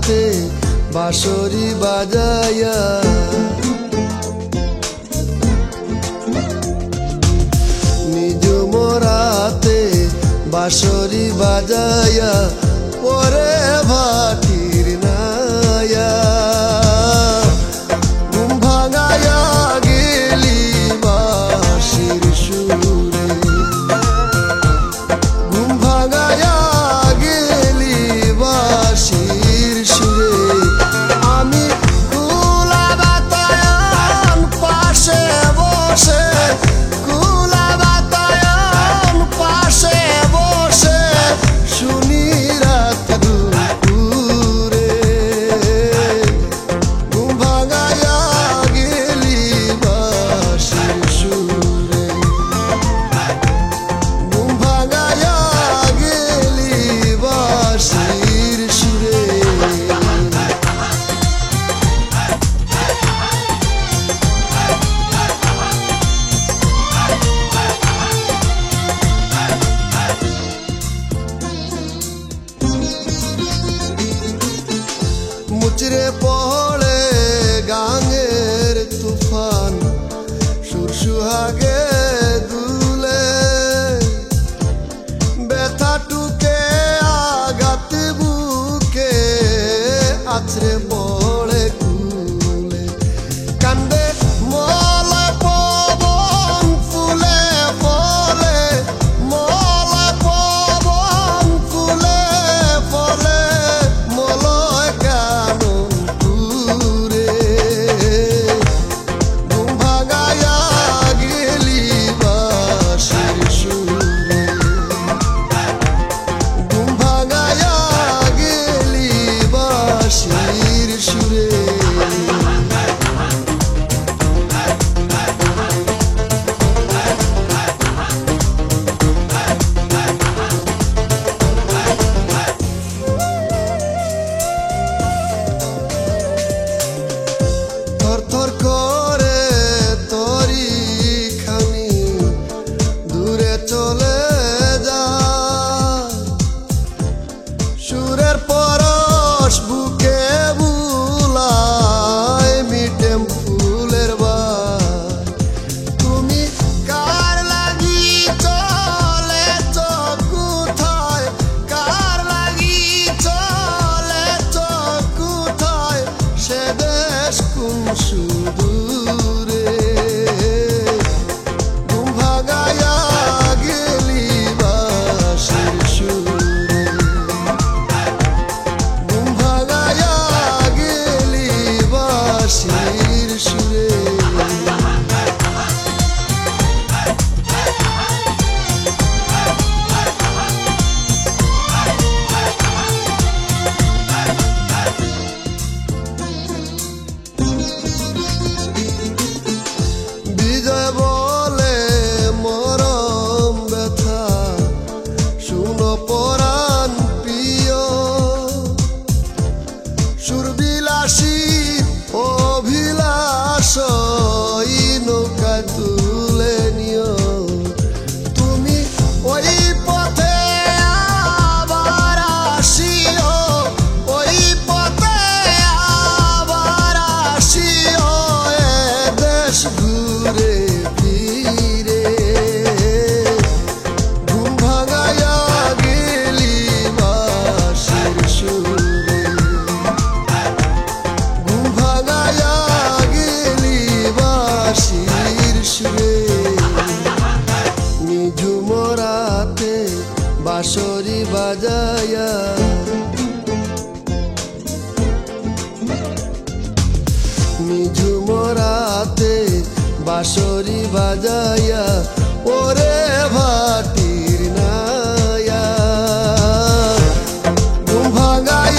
রাতে বাঁশরি বাজাইয়া, নিঝুম রাতে বাঁশরি বাজাইয়া পরে ভাটির নায়া। ঘুম ভাঙাইয়া গেলি বাঁশির সুরে, ঘুম ভাঙাইয়া গেলি বাঁশির সুরে। আমি কুলা বাতায়ন পাশে বসে, কুলা বাতায়ন পাশে বসে শুনি রাত দুপুরে। ঘুম ভাঙাইয়া গেলি বাঁশির সুরে, ঘুম ভাঙাইয়া গেলি বাঁশির সুরে। মুচড়ে পড়ে গাঙের তুফান, সুর সুহাগে দুলে ব্যথা টুকে আঘাত বুকে আছড়ে পড়ে কুলে। কান্দে মলা পবন ফুলে ফলে, মলা পবন ফুলে ফলে মলয় কানন পুরে। ঘুম ভাঙাইয়া গেলি বাঁশির সুরে, ঘুম ভাঙাইয়া গেলি বাঁশির সুরে। থরথর করে তরি খানি দূরে চলে যায়, সুরের পরশ বুকে বুলায় মিটেম ফুলের বাই। তুমি কার লাগি চলেছ কোথায়, কার লাগি চলেছ কোথায়, সে দেশ কোন সুদূরে। ঘুম ভাঙাইয়া গেলি বাঁশির সুরে, ঘুম ভাঙাইয়া গেলি বাঁশির সুরে। বিজয় বলে মরম ব্যথা, শুনো পরাণ প্রিয়। সুরবিলাসী অভিলাষ এই নৌকা তুলে নিও। তুমি ওই পথে আবার আসিও, ওই পথে আবার আসিও, এ দেশ ঘুরে ফিরে। ঘুম ভাঙাইয়া গেলি বাঁশির সুরে, ঘুম ভাঙাইয়া গেলি বাঁশির সুরে। নিঝুম রাতে বাঁশরি বাজাইয়া, নিঝুম রাতে বাঁশরি বাজাইয়া ওরে ভাটির নায়া। ঘুম ভাঙাইয়া